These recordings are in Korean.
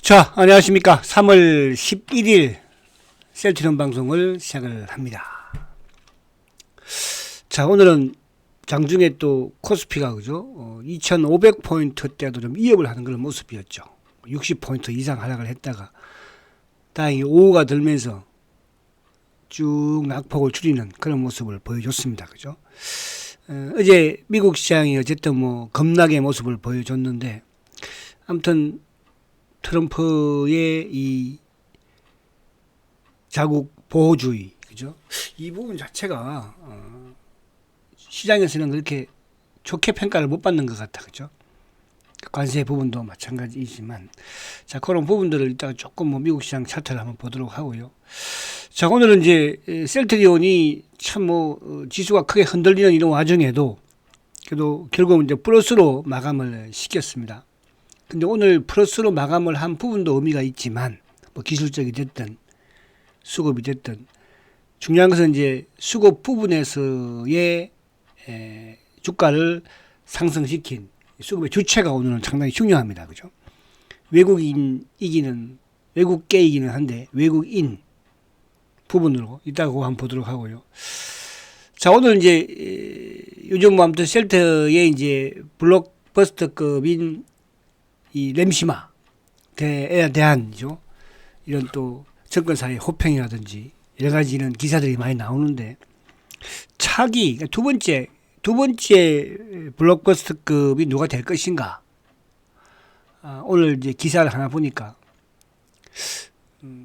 자, 안녕하십니까. 3월 11일 셀트리온 방송을 시작을 합니다. 자, 오늘은 장중에 또 코스피가 그죠? 2500포인트대도 좀 위협을 하는 그런 모습이었죠. 60포인트 이상 하락을 했다가 다행히 오후가 들면서 쭉 낙폭을 줄이는 그런 모습을 보여줬습니다. 그죠? 어제 미국 시장이 어쨌든 뭐 겁나게 모습을 보여줬는데 아무튼 트럼프의 이 자국 보호주의, 그죠? 이 부분 자체가 시장에서는 그렇게 좋게 평가를 못 받는 것 같아, 그죠? 관세 부분도 마찬가지이지만, 자, 그런 부분들을 이따가 조금 뭐 미국 시장 차트를 한번 보도록 하고요. 자, 오늘은 이제 셀트리온이 참 뭐 지수가 크게 흔들리는 이런 와중에도 그래도 결국은 이제 플러스로 마감을 시켰습니다. 근데 오늘 플러스로 마감을 한 부분도 의미가 있지만, 뭐 기술적이 됐든 수급이 됐든 중요한 것은 이제 수급 부분에서의 주가를 상승시킨 수급의 주체가 오늘은 상당히 중요합니다. 그죠? 외국계 이기는 한데 외국인 부분으로 이따가 그거 한번 보도록 하고요. 자, 오늘 이제 요즘 뭐 아무튼 셀트의 이제 블록버스터급인 이 램시마에 대한죠. 이런 또 정권사의 호평이라든지 여러 가지 이런 기사들이 많이 나오는데 차기 두 번째 블록버스터급이 누가 될 것인가? 오늘 이제 기사를 하나 보니까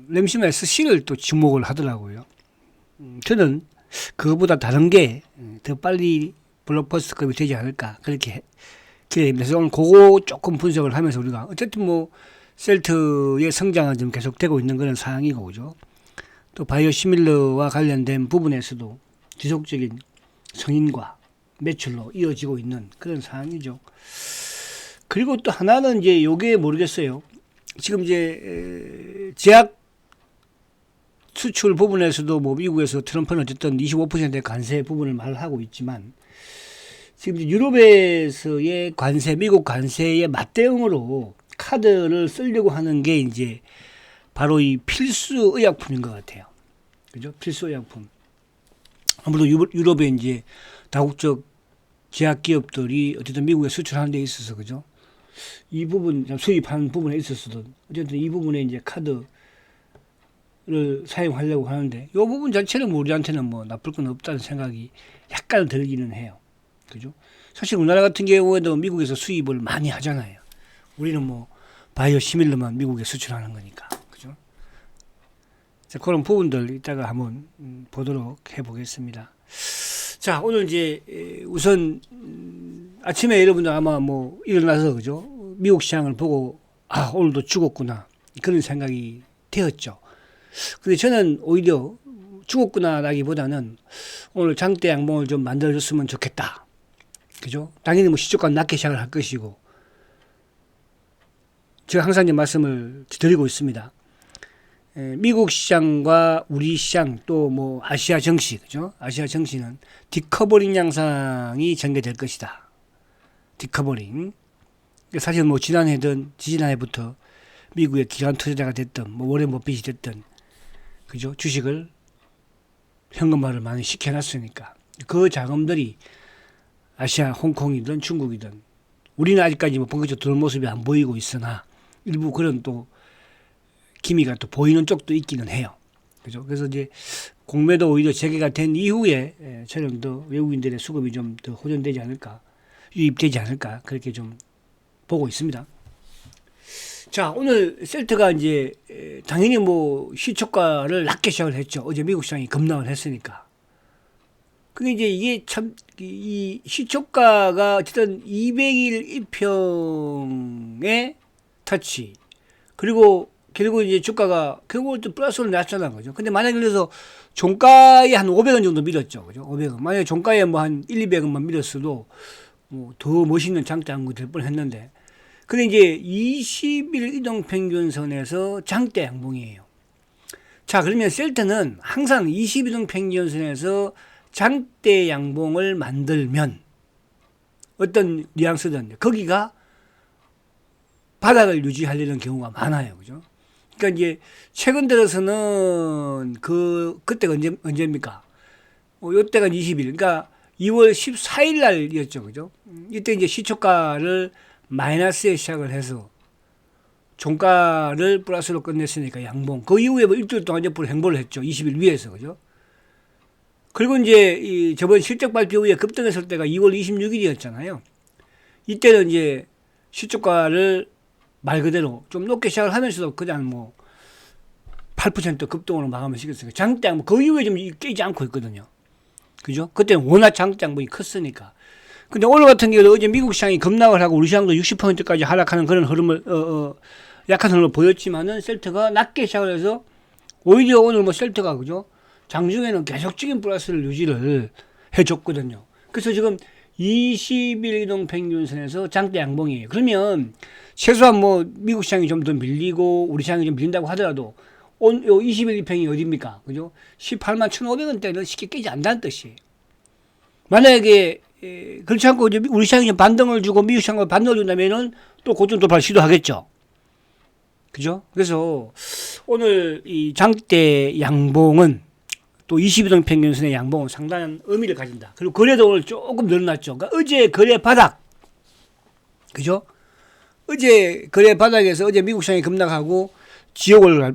램시마 SC를 또 주목을 하더라고요. 저는 그거보다 다른 게 더 빨리 블록버스터급이 되지 않을까 그렇게 기대됩니다. 그래서 오늘 그거 조금 분석을 하면서 우리가 어쨌든 뭐 셀트의 성장은 좀 계속되고 있는 그런 상황이고, 그죠? 또 바이오시밀러와 관련된 부분에서도 지속적인 성인과 매출로 이어지고 있는 그런 상황이죠. 그리고 또 하나는 이제 요게 모르겠어요. 지금 이제 제약 수출 부분에서도 뭐 미국에서 트럼프는 어쨌든 25%의 관세 부분을 말하고 있지만 지금 유럽에서의 관세, 미국 관세의 맞대응으로 카드를 쓰려고 하는 게 이제 바로 이 필수 의약품인 것 같아요. 그죠? 필수 의약품. 아무래도 유럽에 이제 다국적 제약 기업들이 어쨌든 미국에 수출하는 데 있어서, 그죠? 이 부분, 수입하는 부분에 있어서도 어쨌든 이 부분에 이제 카드를 사용하려고 하는데, 이 부분 자체는 우리한테는 뭐 나쁠 건 없다는 생각이 약간 들기는 해요. 그죠? 사실 우리나라 같은 경우에도 미국에서 수입을 많이 하잖아요. 우리는 뭐 바이오 시밀러만 미국에 수출하는 거니까. 그죠? 자, 그런 부분들 이따가 한번 보도록 해보겠습니다. 자, 오늘 이제 우선 아침에 여러분들 아마 뭐 일어나서, 그죠? 미국 시장을 보고 오늘도 죽었구나 그런 생각이 되었죠. 근데 저는 오히려 죽었구나라기보다는 오늘 장대 양봉을 좀 만들어줬으면 좋겠다. 그죠? 당연히 뭐 시초가 낮게 시작을 할 것이고, 제가 항상 이제 말씀을 드리고 있습니다. 미국 시장과 우리 시장 또 뭐 아시아 증시, 그죠? 아시아 증시는 디커버링 양상이 전개될 것이다. 디커버링. 사실 뭐 지난해든 지지난해부터 미국의 기관 투자자가 됐든 뭐 워렌 버핏이 됐든, 그죠? 주식을 현금화를 많이 시켜놨으니까 그 자금들이 아시아, 홍콩이든 중국이든 우리는 아직까지 뭐 본격적으로 들어온 모습이 안 보이고 있으나 일부 그런 또 기미가 또 보이는 쪽도 있기는 해요. 그죠? 그래서 이제 공매도 오히려 재개가 된 이후에 저는 더 외국인들의 수급이 좀 더 호전되지 않을까, 유입되지 않을까 그렇게 좀 보고 있습니다. 자, 오늘 셀트가 이제 당연히 뭐 시초가를 낮게 시작을 했죠. 어제 미국 시장이 급락을 했으니까. 근데 이제 이게 참, 이 시초가가 어쨌든 200일 1평의 터치. 그리고 결국 이제 주가가 결국은 또 플러스로 났잖아. 그죠? 근데 만약에 그래서 종가에 한 500원 정도 밀었죠. 그죠? 500원. 만약에 종가에 뭐 한 1, 200원만 밀었어도 뭐 더 멋있는 장대양봉이 될 뻔 했는데. 근데 이제 20일 이동평균선에서 장대 양봉이에요. 자, 그러면 셀트는 항상 20일 이동평균선에서 장대 양봉을 만들면 어떤 뉘앙스든 거기가 바닥을 유지하려는 경우가 많아요. 그죠? 그러니까 이제 최근 들어서는 그때가 언제입니까? 요때가 20일. 그러니까 2월 14일 날이었죠. 그죠? 이때 이제 시초가를 마이너스에 시작을 해서 종가를 플러스로 끝냈으니까 양봉. 그 이후에 뭐 일주일 동안 옆으로 행보를 했죠. 20일 위에서. 그죠? 그리고 이제 저번 실적 발표 후에 급등했을 때가 2월 26일이었잖아요. 이때는 이제 시초가를 말 그대로 좀 높게 시작을 하면서도 그냥 뭐 8% 급등으로 마감을 시켰어요. 장대양, 그 이후에 좀 깨지 않고 있거든요. 그죠? 그때는 워낙 장대양봉이 컸으니까. 근데 오늘 같은 경우도 어제 미국 시장이 급락을 하고 우리 시장도 60%까지 하락하는 그런 흐름을, 약한 흐름을 보였지만은 셀트가 낮게 시작을 해서 오히려 오늘 뭐 셀트가, 그죠? 장중에는 계속적인 플러스를 유지를 해줬거든요. 그래서 지금 20일 이동 평균선에서 장대 양봉이에요. 그러면 최소한 뭐 미국 시장이 좀 더 밀리고 우리 시장이 좀 밀린다고 하더라도 요 20일 이평이 어디입니까? 그죠? 18만 1,500원대는 쉽게 깨지 않는다는 뜻이에요. 만약에 그렇지 않고 이제 우리 시장이 좀 반등을 주고 미국 시장과 반등을 준다면은 또 고점 돌파를 시도하겠죠. 그죠? 그래서 오늘 이 장대 양봉은 또 22동 평균선의 양봉은 상당한 의미를 가진다. 그리고 거래도 오늘 조금 늘어났죠. 그러니까 어제 거래 바닥, 그죠? 어제 거래 바닥에서 어제 미국 시장이 급락하고 지옥을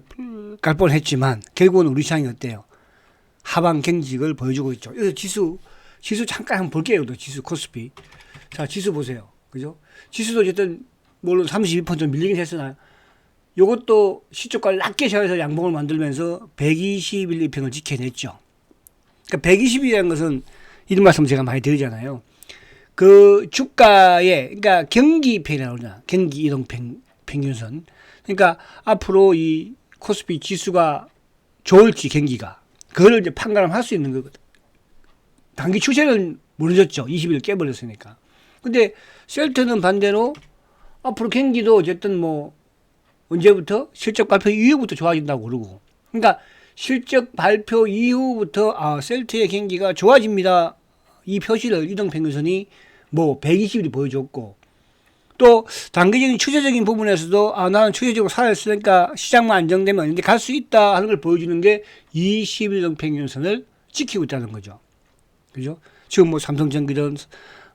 갈 뻔했지만 결국은 우리 시장이 어때요? 하방 경직을 보여주고 있죠. 그래서 지수 잠깐 한번 볼게요. 지수 코스피. 자, 지수 보세요. 그죠? 지수도 어쨌든 물론 32% 밀리긴 했으나 요것도 시초가를 낮게 시작해서 양봉을 만들면서 121 이평을 지켜냈죠. 그러니까 120이라는 것은 이런 말씀 제가 많이 드리잖아요. 그 주가에, 그러니까 경기 이평이라고 그러나, 경기 이동 평균선. 그러니까 앞으로 이 코스피 지수가 좋을지 경기가 그걸 이제 판단을 할 수 있는 거거든. 단기 추세는 무너졌죠. 20일 깨버렸으니까. 근데 셀트는 반대로 앞으로 경기도 어쨌든 뭐 언제부터? 실적 발표 이후부터 좋아진다고 그러고. 그러니까 실적 발표 이후부터 셀트의 경기가 좋아집니다. 이 표시를 이동평균선이 뭐 120일이 보여줬고 또 단기적인 추세적인 부분에서도 나는 추세적으로 살아있으니까 시장만 안정되면 이제 갈 수 있다 하는 걸 보여주는 게 20일 평균선을 지키고 있다는 거죠. 그죠? 지금 뭐 삼성전기든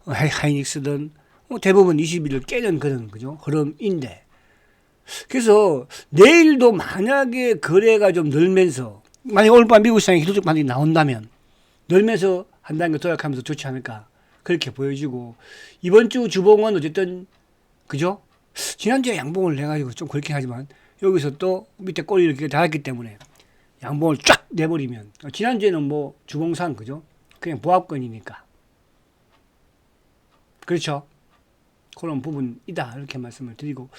하이닉스든 뭐 대부분 20일을 깨는 그런 그죠? 흐름인데 그래서 내일도 만약에 거래가 좀 늘면서 만약 오늘 밤 미국 시장에 기술적 반등이 나온다면 늘면서 한 단계 도약하면서 좋지 않을까 그렇게 보여지고 이번 주 주봉은 어쨌든 그죠? 지난주에 양봉을 내가지고 좀 그렇긴 하지만 여기서 또 밑에 꼬리를 이렇게 달았기 때문에 양봉을 쫙 내버리면 지난주에는 뭐 주봉상 그죠? 그냥 보합권이니까 그렇죠? 그런 부분이다 이렇게 말씀을 드리고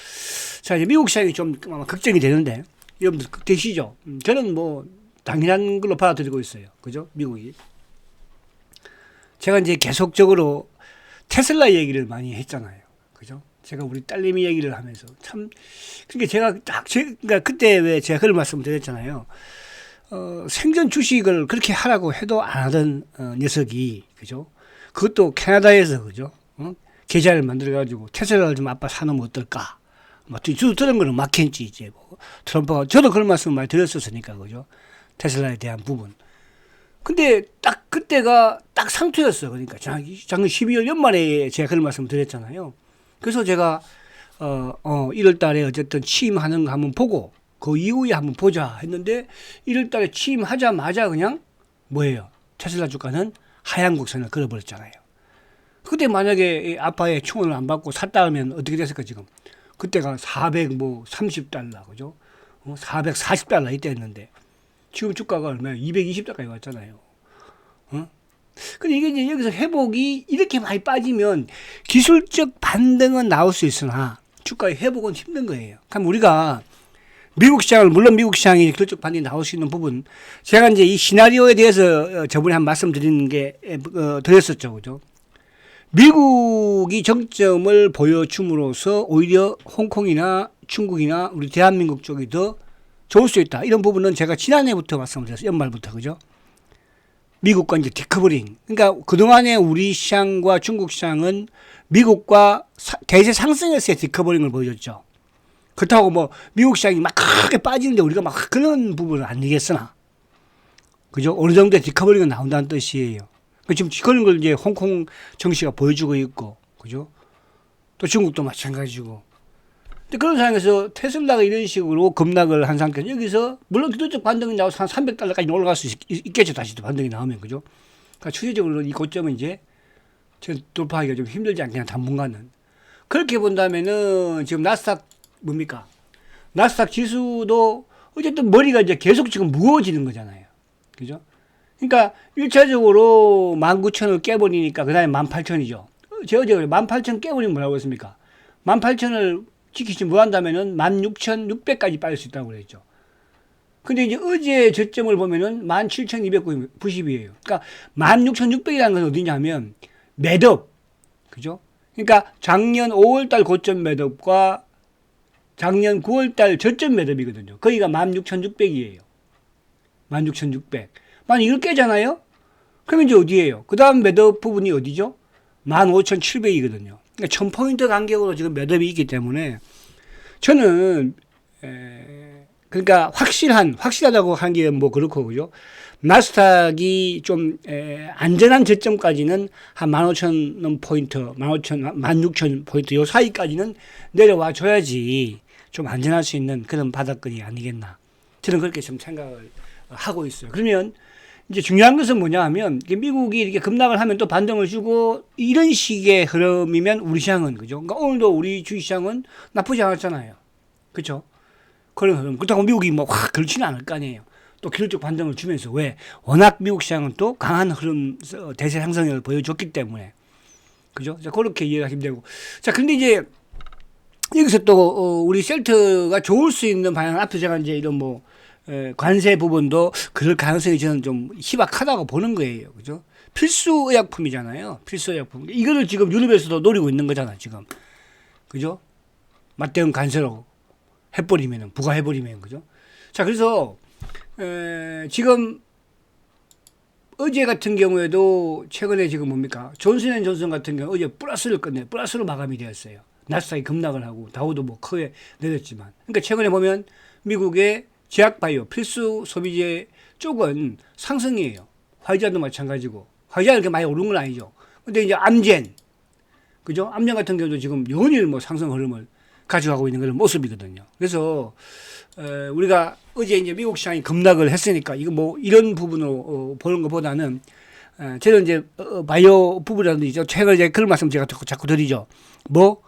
자 이제 미국 시장이 좀 아마 걱정이 되는데 여러분들 되시죠? 저는 뭐 당연한 걸로 받아들이고 있어요. 그죠? 미국이 제가 이제 계속적으로 테슬라 얘기를 많이 했잖아요. 그죠? 제가 우리 딸내미 얘기를 하면서 참 그러니까 제가 그러니까 그때 왜 제가 그런 말씀을 드렸잖아요. 생전 주식을 그렇게 하라고 해도 안 하던 녀석이 그죠? 그것도 캐나다에서 그죠? 계좌를 만들어가지고 테슬라를 좀 아빠 사놓으면 어떨까? 뭐 저도 들은 거는 맞겠지 이제 뭐 트럼프가 저도 그런 말씀을 많이 드렸었으니까 그죠? 테슬라에 대한 부분. 근데 딱 그때가 딱 상투였어. 그러니까 작년 12월 연말에 제가 그런 말씀을 드렸잖아요. 그래서 제가 1월 달에 어쨌든 취임하는 거 한번 보고 그 이후에 한번 보자 했는데 1월 달에 취임하자마자 그냥 뭐예요? 테슬라 주가는 하향 곡선을 그려버렸잖아요. 그때 만약에 아빠의 충원을 안 받고 샀다 하면 어떻게 됐을까 지금? 그때가 430달러 그죠? 440달러 이때였는데 지금 주가가 얼마예요? 220달러까지 왔잖아요. 근데 이게 이제 여기서 회복이 이렇게 많이 빠지면 기술적 반등은 나올 수 있으나 주가의 회복은 힘든 거예요. 그럼 우리가 미국 시장을 물론 미국 시장이 기술적 반등이 나올 수 있는 부분 제가 이제 이 시나리오에 대해서 저번에 한 말씀 드리는 게 드렸었죠, 그죠? 미국이 정점을 보여줌으로써 오히려 홍콩이나 중국이나 우리 대한민국 쪽이 더 좋을 수 있다. 이런 부분은 제가 지난해부터 말씀을 드렸어요. 연말부터. 그죠? 미국과 이제 디커버링. 그러니까 그동안에 우리 시장과 중국 시장은 미국과 대세 상승에서의 디커버링을 보여줬죠. 그렇다고 뭐 미국 시장이 막 크게 빠지는데 우리가 막 그런 부분은 아니겠으나, 그죠? 어느 정도의 디커버리가 나온다는 뜻이에요. 지금 그런 걸 이제 홍콩 정시가 보여주고 있고, 그죠? 또 중국도 마찬가지고. 근데 그런 상황에서 테슬라가 이런 식으로 급락을 한 상태에서 여기서 물론 기술적 반등이 나와서 한 300달러까지 올라갈 수 있겠죠. 다시 또 반등이 나오면, 그죠? 그러니까 추세적으로 이 고점은 이제 돌파하기가 좀 힘들지 않겠냐, 당분간은. 그렇게 본다면은 지금 나스닥 뭡니까? 나스닥 지수도 어쨌든 머리가 이제 계속 지금 무거워지는 거잖아요. 그죠? 그러니까 1차적으로 19,000을 깨버리니까 그 다음에 18,000이죠. 제가 어제 18,000 깨버리면 뭐라고 했습니까? 18,000을 지키지 못한다면은 16,600까지 빠질 수 있다고 그랬죠. 근데 이제 어제 저점을 보면은 17,290이에요. 그러니까 16,600이라는 건 어디냐면 매듭. 그죠? 그러니까 작년 5월달 고점 매듭과 작년 9월달 저점 매듭이거든요. 거기가 16,600이에요. 16,600. 만약 이걸 깨잖아요? 그러면 이제 어디예요? 그 다음 매듭 부분이 어디죠? 15,700이거든요. 그러니까 1000포인트 간격으로 지금 매듭이 있기 때문에 저는 그러니까 확실하다고 하는 게 뭐 그렇고, 그죠? 나스닥이 좀 안전한 저점까지는 한 15,000포인트, 16,000포인트 요 사이까지는 내려와 줘야지 좀 안전할 수 있는 그런 바닥권이 아니겠나. 저는 그렇게 좀 생각을 하고 있어요. 그러면 이제 중요한 것은 뭐냐 하면 미국이 이렇게 급락을 하면 또 반등을 주고 이런 식의 흐름이면 우리 시장은, 그죠? 그러니까 오늘도 우리 주식시장은 나쁘지 않았잖아요. 그렇죠? 그런 흐름. 그렇다고 미국이 뭐 확 그렇지는 않을 거 아니에요. 또 기술적 반등을 주면서. 왜? 워낙 미국 시장은 또 강한 흐름, 대세 상승을 보여줬기 때문에. 그죠? 자, 그렇게 이해하시면 되고. 자, 근데 이제 여기서 또 우리 셀트가 좋을 수 있는 방향, 앞에 제가 이제 이런 뭐 관세 부분도 그럴 가능성이 저는 좀 희박하다고 보는 거예요. 그죠? 필수 의약품이잖아요. 필수 의약품. 이거를 지금 유럽에서도 노리고 있는 거잖아, 지금. 그죠? 맞대응 관세로 해버리면은, 부과해버리면, 그죠? 자, 그래서, 지금, 어제 같은 경우에도 최근에 지금 뭡니까? 존슨앤존슨 같은 경우 어제 플러스로 마감이 되었어요. 나스닥이 급락을 하고, 다우도 뭐 크게 내렸지만. 그러니까 최근에 보면 미국의 제약바이오, 필수 소비재 쪽은 상승이에요. 화이자도 마찬가지고. 화이자는 이렇게 많이 오른 건 아니죠. 근데 이제 암젠, 그죠? 암젠 같은 경우도 지금 연일 뭐 상승 흐름을 가져가고 있는 그런 모습이거든요. 그래서 우리가 어제 이제 미국 시장이 급락을 했으니까 이거 뭐 이런 부분으로 보는 것보다는 저는 이제 바이오 부분이라든지 최근에 이제 그런 말씀 제가 자꾸 드리죠. 뭐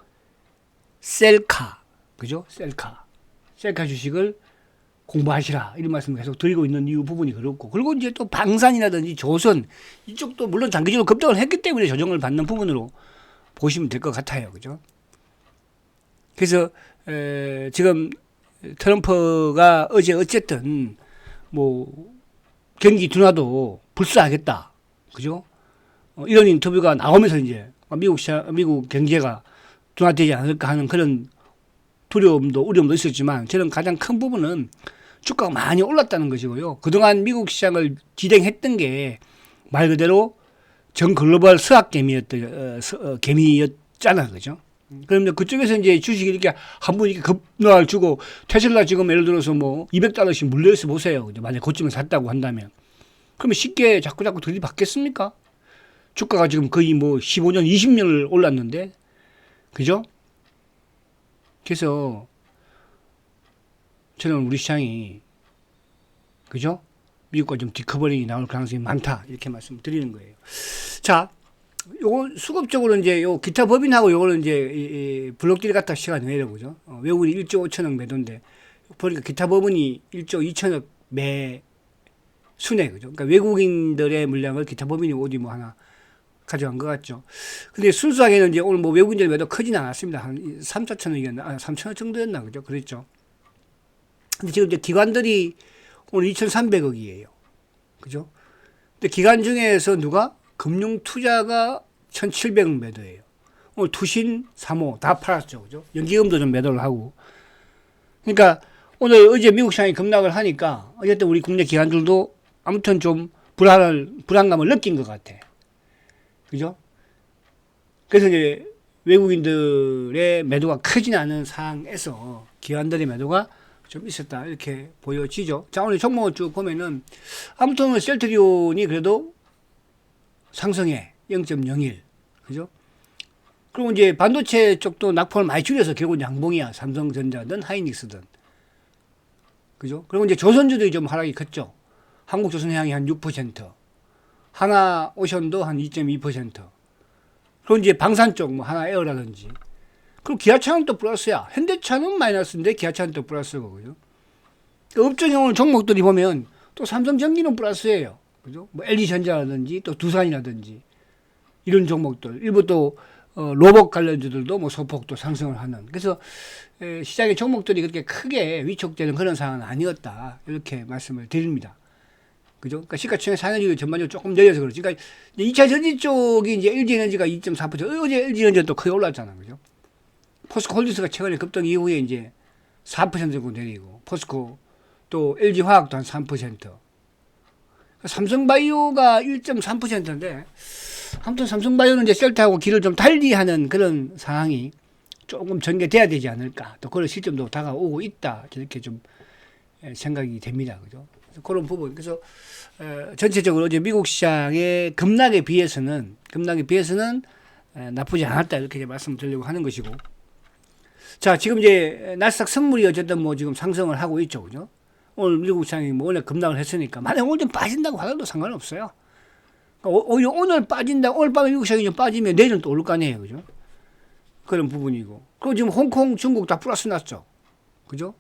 셀카, 그죠? 셀카 주식을 공부하시라 이런 말씀을 계속 드리고 있는 이유 부분이 그렇고, 그리고 이제 또 방산이라든지 조선 이쪽도 물론 장기적으로 급등을 했기 때문에 조정을 받는 부분으로 보시면 될 것 같아요. 그죠? 그래서 지금 트럼프가 어제 어쨌든 뭐 경기 둔화도 불사하겠다, 그죠? 이런 인터뷰가 나오면서 이제 미국 경제가 둔화되지 않을까 하는 그런 두려움도 우려움도 있었지만, 저는 가장 큰 부분은 주가가 많이 올랐다는 것이고요. 그동안 미국 시장을 지탱했던 게 말 그대로 전 글로벌 개미였잖아, 그죠? 그런데 그쪽에서 이제 주식이 이렇게 한 번 이렇게 급락을 주고, 테슬라 지금 예를 들어서 뭐 200달러씩 물려있어 보세요. 만약에 고점에 샀다고 한다면. 그러면 쉽게 자꾸 들이받겠습니까? 주가가 지금 거의 뭐 15년, 20년을 올랐는데, 그죠? 그래서 저는 우리 시장이, 그죠? 미국과 좀 디커버링이 나올 가능성이 많다, 이렇게 말씀드리는 거예요. 자, 요거 수급적으로 이제 요 기타 법인하고 요거는 이제 블록딜 갖다 시간 내려고, 그죠? 외국인이 1조 5천억 매도인데 보니까 기타 법인이 1조 2천억 매수네, 그죠? 그러니까 외국인들의 물량을 기타 법인이 어디 뭐 하나 가져간 것 같죠. 근데 순수하게는 이제 오늘 뭐 외국인들 매도 크지는 않았습니다. 한 3, 4천억이었나? 3천억 정도였나? 그죠? 그랬죠. 근데 지금 이제 기관들이 오늘 2,300억이에요. 그죠? 근데 기관 중에서 누가? 금융투자가 1,700억 매도예요. 오늘 투신, 사모 다 팔았죠. 그죠? 연기금도 좀 매도를 하고. 그러니까 오늘 어제 미국 시장이 급락을 하니까 어쨌든 우리 국내 기관들도 아무튼 좀 불안감을 느낀 것 같아. 그죠? 그래서 이제 외국인들의 매도가 크진 않은 상황에서 기관들의 매도가 좀 있었다 이렇게 보여지죠. 자, 오늘 종목을 쭉 보면은 아무튼 오늘 셀트리온이 그래도 상승해 0.01 그죠? 그리고 이제 반도체 쪽도 낙폭을 많이 줄여서 결국 양봉이야. 삼성전자든 하이닉스든 그죠? 그리고 이제 조선주들이 좀 하락이 컸죠. 한국조선해양이 한 6%, 하나오션도 한 2.2%. 그리고 이제 방산 쪽, 뭐 하나에어라든지. 그리고 기아차는 또 플러스야. 현대차는 마이너스인데 기아차는 또 플러스고, 그죠? 업종형 종목들이 보면 또 삼성전기는 플러스예요. 그죠? 뭐 LG전자라든지 또 두산이라든지 이런 종목들. 일부 또 로봇 관련주들도 뭐 소폭 또 상승을 하는. 그래서 시장의 종목들이 그렇게 크게 위축되는 그런 상황은 아니었다. 이렇게 말씀을 드립니다. 그죠? 그러니까 시가총액 상환율이 전반적으로 조금 내려서 그렇지. 그러니까 2차 전지 쪽이 이제 LG에너지가 2.4%, 어제 LG에너지가 또 크게 올랐잖아. 그죠? 포스코 홀딩스가 최근에 급등 이후에 이제 4% 정도 내리고, 포스코 또 LG화학도 한 3%. 삼성바이오가 1.3%인데, 아무튼 삼성바이오는 이제 셀트하고 길을 좀 달리하는 그런 상황이 조금 전개돼야 되지 않을까. 또 그런 시점도 다가오고 있다. 이렇게 좀 생각이 됩니다. 그죠? 그런 부분. 그래서 전체적으로 이제 미국 시장의 급락에 비해서는 나쁘지 않았다. 이렇게 말씀드리려고 하는 것이고. 자, 지금 이제 나스닥 선물이 어쨌든 뭐 지금 상승을 하고 있죠. 그죠? 오늘 미국 시장이 뭐 원래 급락을 했으니까. 만약 오늘 좀 빠진다고 하더라도 상관없어요. 오히려 오늘 빠진다고, 오늘 밤에 미국 시장이 좀 빠지면 내일은 또 오를 거 아니에요. 그죠? 그런 부분이고. 그리고 지금 홍콩, 중국 다 플러스 났죠. 그죠?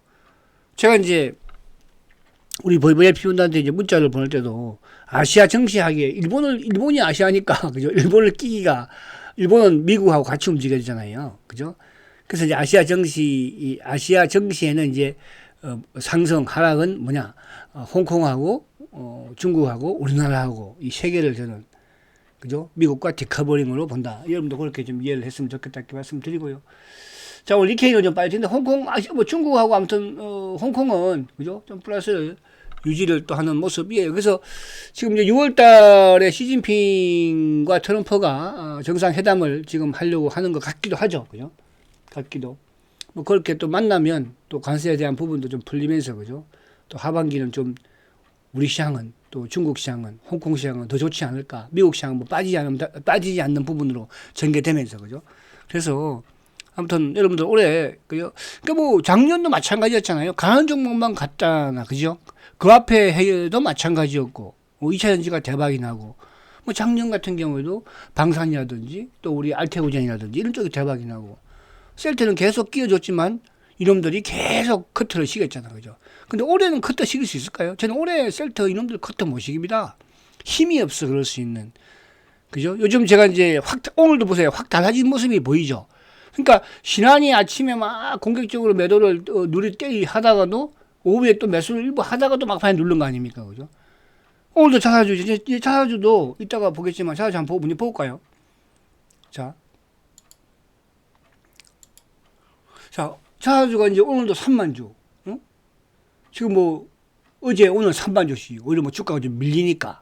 제가 이제 우리 VVIP 분들한테 이제 문자를 보낼 때도 아시아 정시하기에 일본이 아시아니까, 그죠? 일본을 끼기가, 일본은 미국하고 같이 움직여야 되잖아요. 그죠? 그래서 이제 아시아 정시에는 이제, 상승, 하락은 뭐냐, 홍콩하고, 중국하고 우리나라하고 이 세 개를 저는, 그죠? 미국과 디커버링으로 본다. 여러분도 그렇게 좀 이해를 했으면 좋겠다 이렇게 말씀드리고요. 자, 오늘 니케이는 좀 빠졌는데 홍콩, 뭐 중국하고 아무튼 홍콩은 그죠? 좀 플러스 유지를 또 하는 모습이에요. 그래서 지금 이제 6월 달에 시진핑과 트럼프가 정상회담을 지금 하려고 하는 것 같기도 하죠. 그죠? 같기도. 뭐 그렇게 또 만나면 또 관세에 대한 부분도 좀 풀리면서 그죠? 또 하반기는 좀 우리 시장은 또 중국 시장은 홍콩 시장은 더 좋지 않을까? 미국 시장은 뭐 빠지지 않는 부분으로 전개되면서 그죠? 그래서 아무튼 여러분들 올해 그러니까 뭐 작년도 마찬가지였잖아요. 강한 종목만 갔잖아, 그죠? 그 앞에 해도 마찬가지였고, 뭐 2차 전지가 대박이 나고, 뭐 작년 같은 경우에도 방산이라든지 또 우리 알테오젠이라든지 이런 쪽이 대박이 나고, 셀트는 계속 끼워줬지만 이놈들이 계속 커트를 시켰잖아, 그죠? 근데 올해는 커트 시킬 수 있을까요? 저는 올해 셀트 이놈들 커트 못 시킵니다. 힘이 없어 그럴 수 있는, 그죠? 요즘 제가 이제 오늘도 보세요, 확 달라진 모습이 보이죠? 그러니까 신한이 아침에 막 공격적으로 매도를 누리떼기 하다가도 오후에 또 매수를 일부 하다가도 막판에 누른 거 아닙니까, 그죠? 오늘도 자사주도 이따가 보겠지만 자사주 한번 문제 볼까요? 자, 자사주가 이제 오늘도 3만 주, 응? 지금 뭐 어제 오늘 3만 주씩 오히려 뭐 주가가 좀 밀리니까,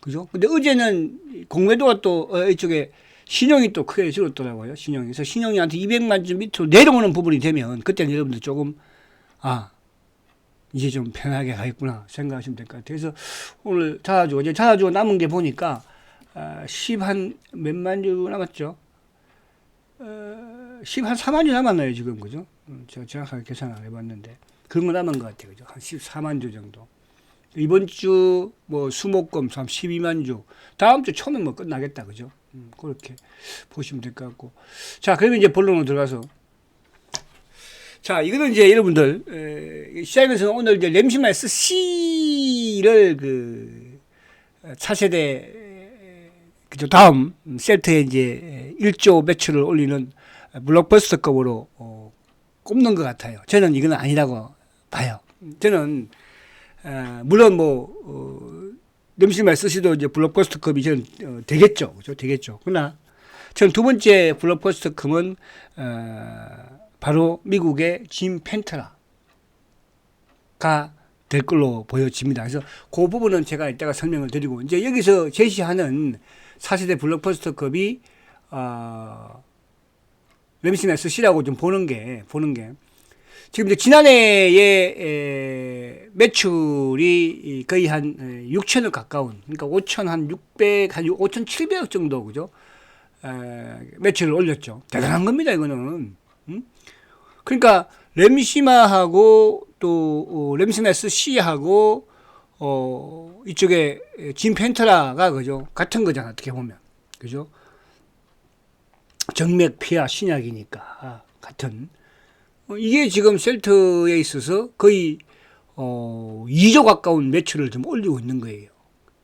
그죠? 근데 어제는 공매도가 또 이쪽에 신용이 또 크게 줄었더라고요. 신용이. 그래서 신용이한테 200만 주 밑으로 내려오는 부분이 되면 그때는 여러분들 조금 이제 좀 편하게 가겠구나 생각하시면 될 것 같아요. 그래서 오늘 어제 자사주가 남은 게 보니까 10한 몇만 주 남았죠. 10한 4만 주 남았나요 지금, 그죠? 제가 정확하게 계산 안 해봤는데 그런 거 남은 것 같아요. 그죠? 한 14만 주 정도. 이번 주 뭐 수목금 12만 주, 다음 주 초면 뭐 끝나겠다, 그죠? 그렇게 보시면 될 것 같고. 자, 그러면 이제 본론으로 들어가서. 자, 이거는 이제 여러분들, 시장에서는 오늘 이제 램시마이스 C를 차세대, 그죠? 다음 셀트에 이제 1조 매출을 올리는 블록버스터급으로 꼽는 것 같아요. 저는 이건 아니라고 봐요. 저는, 물론 램시마이스 C도 이제 블록버스터급이 저는 되겠죠. 그죠? 되겠죠. 그러나 저는 두 번째 블록버스터급은, 바로 미국의 짐 펜트라가 될 걸로 보여집니다. 그래서 그 부분은 제가 이따가 설명을 드리고, 이제 여기서 제시하는 4세대 블록버스터급이 램심 SC라고 좀 보는 게 지금 이제 지난해에 매출이 거의 한 6천억 가까운, 그러니까 5천 한 600, 한 5,700억 정도, 그죠? 매출을 올렸죠. 대단한 겁니다, 이거는. 그러니까 램시마하고 또 램시마 SC하고 이쪽에 진펜트라가 그죠? 같은 거잖아, 어떻게 보면. 그죠? 정맥 피하 신약이니까 같은. 이게 지금 셀트에 있어서 거의 2조 가까운 매출을 좀 올리고 있는 거예요.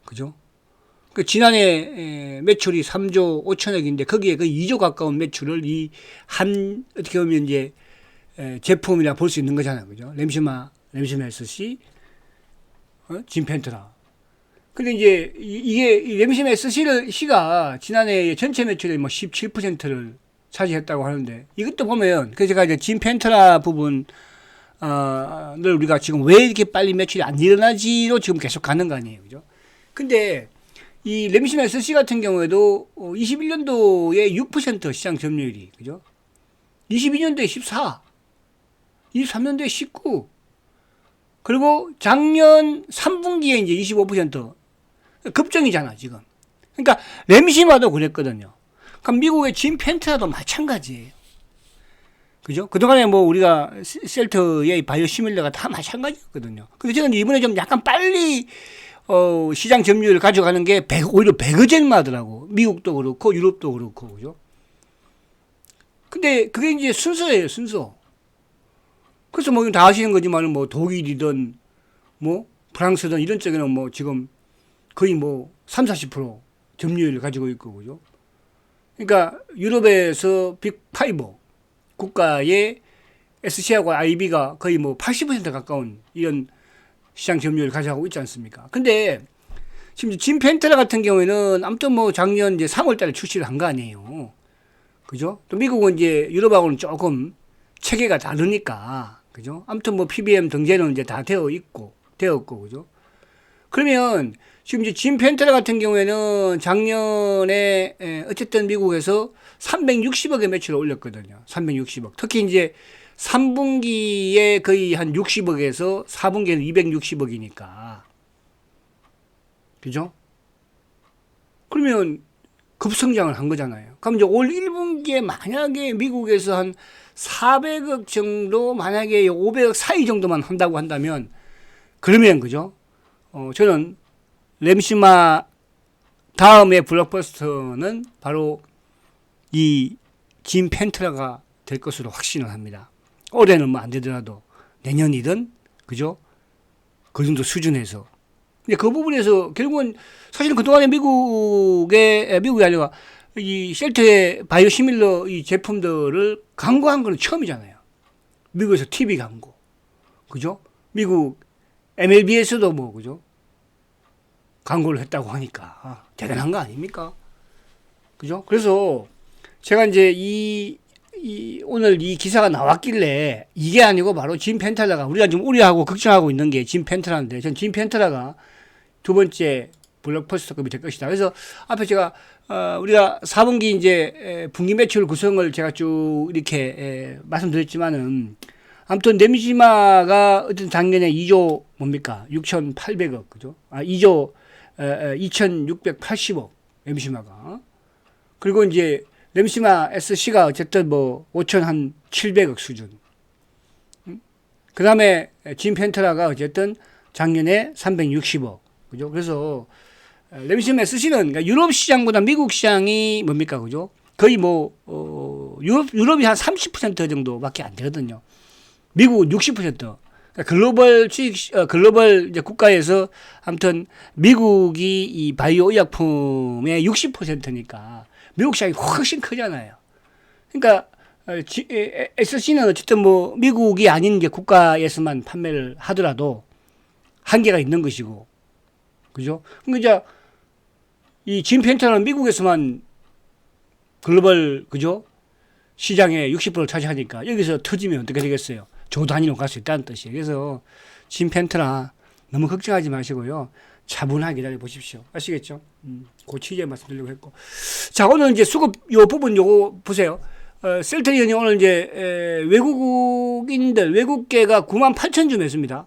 그죠? 그 지난해 매출이 3조 5천억인데 거기에 거의 2조 가까운 매출을 이 한 어떻게 보면 이제 제품이라 볼 수 있는 거잖아요. 그죠? 램시마 SC, 진펜트라. 근데 이제 이게 램시마 SC가 지난해 전체 매출의 뭐 17%를 차지했다고 하는데, 이것도 보면, 그 제가 이제 진펜트라 부분을 우리가 지금 왜 이렇게 빨리 매출이 안 일어나지로 지금 계속 가는 거 아니에요. 그죠? 근데 이 램시마 SC 같은 경우에도 21년도에 6% 시장 점유율이, 그죠? 22년도에 14, 23년도에 19, 그리고 작년 3분기에 이제 25% 급증이잖아, 지금. 그러니까 램시마도 그랬거든요. 그럼 미국의 진펜트라도 마찬가지예요. 그죠? 그동안에 뭐 우리가 셀트의 바이오시밀러가 다 마찬가지였거든요. 근데 저는 이번에 좀 약간 빨리 시장 점유율을 가져가는 게 오히려 백어젠마더라고. 미국도 그렇고 유럽도 그렇고, 그죠? 근데 그게 이제 순서예요, 순서. 그래서 뭐 다 아시는 거지만 뭐 독일이든 뭐 프랑스든 이런 쪽에는 뭐 지금 거의 뭐 30~40% 점유율을 가지고 있고, 그죠? 그러니까 유럽에서 빅5 국가의 SC하고 IB가 거의 뭐 80% 가까운 이런 시장 점유율을 가져가고 있지 않습니까? 근데 지금 진펜트라 같은 경우에는 아무튼 뭐 작년 이제 3월 달에 출시를 한 거 아니에요. 그죠? 또 미국은 이제 유럽하고는 조금 체계가 다르니까. 그죠? 아무튼 뭐 PBM 등재는 이제 다 되었고, 그죠? 그러면 지금 이제 진펜트라 같은 경우에는 작년에 어쨌든 미국에서 360억의 매출을 올렸거든요. 360억. 특히 이제 3분기에 거의 한 60억에서 4분기에는 260억이니까. 그죠? 그러면 급성장을 한 거잖아요. 그럼 이제 올 1분기에 만약에 미국에서 한 400억 정도, 만약에 500억 사이 정도만 한다고 한다면, 그러면, 그죠? 저는 램시마 다음의 블록버스터는 바로 이 진펜트라가 될 것으로 확신을 합니다. 올해는 뭐 안 되더라도 내년이든, 그죠? 그 정도 수준에서. 근데 그 부분에서 결국은 사실은 그동안에 미국이 아니라 이 셀트의 바이오시밀러 이 제품들을 광고한 건 처음이잖아요. 미국에서 TV 광고. 그죠? 미국 MLB에서도 뭐, 그죠? 광고를 했다고 하니까 대단한 거 아닙니까? 그죠? 그래서 제가 이제 오늘 이 기사가 나왔길래 이게 아니고 바로 진펜트라가 우리가 좀 우려하고 걱정하고 있는 게 진펜트라인데, 전 진펜트라가 두 번째 블록버스터급이 될 것이다. 그래서 앞에 제가 우리가 4분기 이제 분기 매출 구성을 제가 쭉 이렇게 말씀드렸지만은, 아무튼 램시마가 어떤 작년에 2조 뭡니까 6,800억, 그죠? 2조 2,680억 램시마가. 그리고 이제 램시마 SC가 어쨌든 뭐 5,700억 수준. 그 다음에 진펜트라가 어쨌든 작년에 360억, 그죠? 그래서 램시마 SC는 그러니까 유럽 시장보다 미국 시장이 뭡니까, 그죠? 거의 뭐 유럽이 한 30% 정도밖에 안 되거든요. 미국은 60%. 그러니까 글로벌 이제 국가에서 아무튼 미국이 이 바이오 의약품의 60%니까 미국 시장이 훨씬 크잖아요. 그러니까 SC는 어쨌든 뭐 미국이 아닌 게 국가에서만 판매를 하더라도 한계가 있는 것이고, 그죠? 그러니까 이제 이 진펜트라는 미국에서만 글로벌, 그죠? 시장의 60%를 차지하니까 여기서 터지면 어떻게 되겠어요? 조 단위로 갈 수 있다는 뜻이에요. 그래서 진펜트라 너무 걱정하지 마시고요. 차분하게 기다려 보십시오. 아시겠죠? 그 취지에 말씀드리려고 했고. 자, 오늘 이제 수급 요 부분 요거 보세요. 셀트리온이 오늘 이제 외국인들 외국계가 98,000주 매수입니다.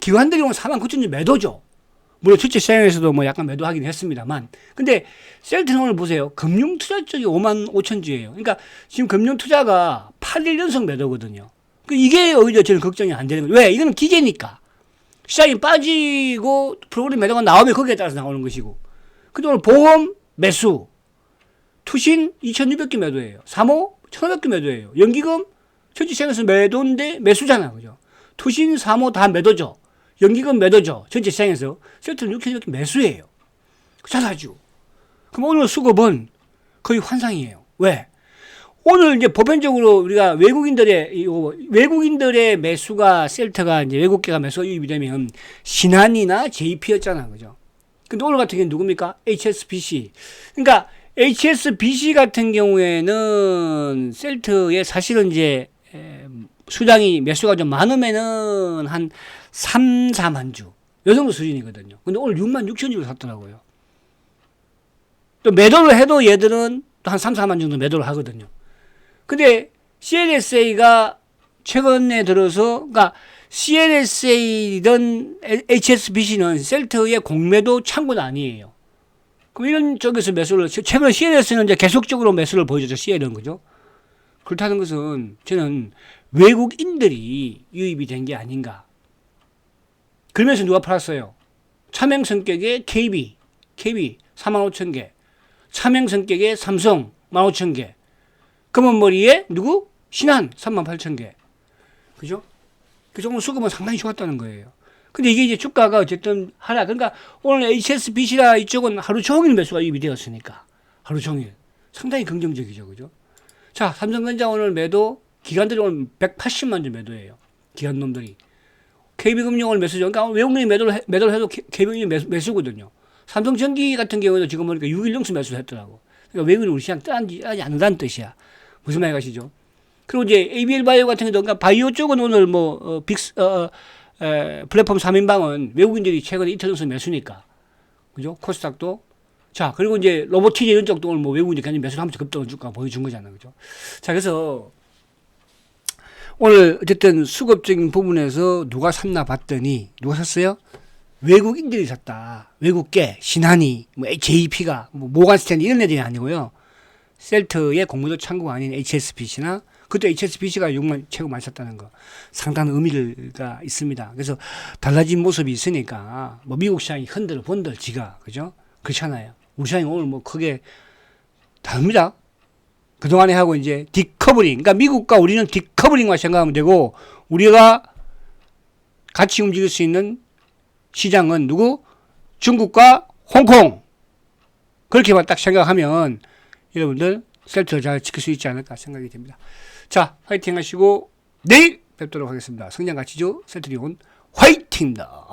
기관들이 오늘 49,000주 매도죠. 물론 주체 시장에서도 뭐 약간 매도하긴 했습니다만. 근데 셀트는 오늘 보세요. 금융투자 쪽이 55,000주예요. 그러니까 지금 금융투자가 8일 연속 매도거든요. 이게 오히려 저는 걱정이 안 되는 거예요. 왜? 이거는 기계니까. 시장이 빠지고 프로그램 매도가 나오면 거기에 따라서 나오는 것이고. 근데 오늘 보험 매수. 투신 2,600개 매도예요. 사모 1,500개 매도예요. 연기금 전체 시장에서 매도인데 매수잖아. 그죠? 투신, 사모 다 매도죠. 연기금 매도죠. 전체 시장에서. 셀트는 6,200개 매수예요. 잘하죠. 그럼 오늘 수급은 거의 환상이에요. 왜? 오늘 이제 보편적으로 우리가 외국인들의 매수가 셀트가 이제 외국계가 매수 유입이 되면 신한이나 JP였잖아. 그죠? 근데 오늘 같은 경우는 누굽니까? HSBC. 그러니까 HSBC 같은 경우에는 셀트에 사실은 이제 수량이 매수가 좀 많으면은 한 3, 4만 주. 요 정도 수준이거든요. 근데 오늘 6만 6천 주를 샀더라고요. 또 매도를 해도 얘들은 또 한 3, 4만 정도 매도를 하거든요. 근데 CLSA가 최근에 들어서, 그러니까 CLSA든 HSBC는 셀트의 공매도 창구는 아니에요. 그럼 이런 쪽에서 매수를, 최근 CLS는 이제 계속적으로 매수를 보여줬죠. CL은, 그죠? 그렇다는 것은 저는 외국인들이 유입이 된 게 아닌가. 그러면서 누가 팔았어요? 차명 성격의 KB 45,000개. 차명 성격의 삼성 15,000개. 검은 머리에 누구? 신한 38,000개. 그죠? 그래서 오늘 수급은 상당히 좋았다는 거예요. 근데 이게 이제 주가가 어쨌든 하락. 그러니까 오늘 HSBC라 이쪽은 하루 종일 매수가 유입이 되었으니까. 하루 종일. 상당히 긍정적이죠. 그죠? 자, 삼성전자 오늘 매도, 기관들이 오늘 180만 주 매도예요. 기관놈들이. KB금융을 매수죠. 그러니까 외국인이 매도를 해도 KB금융이 매수거든요. 삼성전기 같은 경우에도 지금 보니까 6일 연속 매수를 했더라고. 그러니까 외국인이 우리 시장 떠나지 않는다는 뜻이야. 무슨 말이 가시죠? 그리고 이제 ABL 바이오 같은 경우도, 그러니까 바이오 쪽은 오늘 플랫폼 3인방은 외국인들이 최근에 이틀 연속 매수니까. 그죠? 코스닥도. 자, 그리고 이제 로보티즈 이런 쪽도 오늘 뭐 외국인들이 그냥 매수를 하면서 급등을 주가 보여준 거잖아. 그죠? 자, 그래서 오늘 어쨌든 수급적인 부분에서 누가 샀나 봤더니, 누가 샀어요? 외국인들이 샀다. 외국계, 신한이, 뭐 JP가, 뭐 모간스탠리 이런 애들이 아니고요. 셀트의 공매도 창구가 아닌 HSBC나, 그때 HSBC가 6만 최고 많이 샀다는 거. 상당한 의미가 있습니다. 그래서 달라진 모습이 있으니까, 뭐 미국 시장이 흔들본들 지가, 그죠? 그렇잖아요. 우리 시장이 오늘 뭐 크게 다릅니다. 그동안에 하고 이제 디커버링. 그러니까 미국과 우리는 디커버링과 생각하면 되고, 우리가 같이 움직일 수 있는 시장은 누구? 중국과 홍콩. 그렇게만 딱 생각하면 여러분들 셀트를 잘 지킬 수 있지 않을까 생각이 됩니다. 자, 화이팅 하시고 내일 뵙도록 하겠습니다. 성장가치주 셀트리온 화이팅입니다.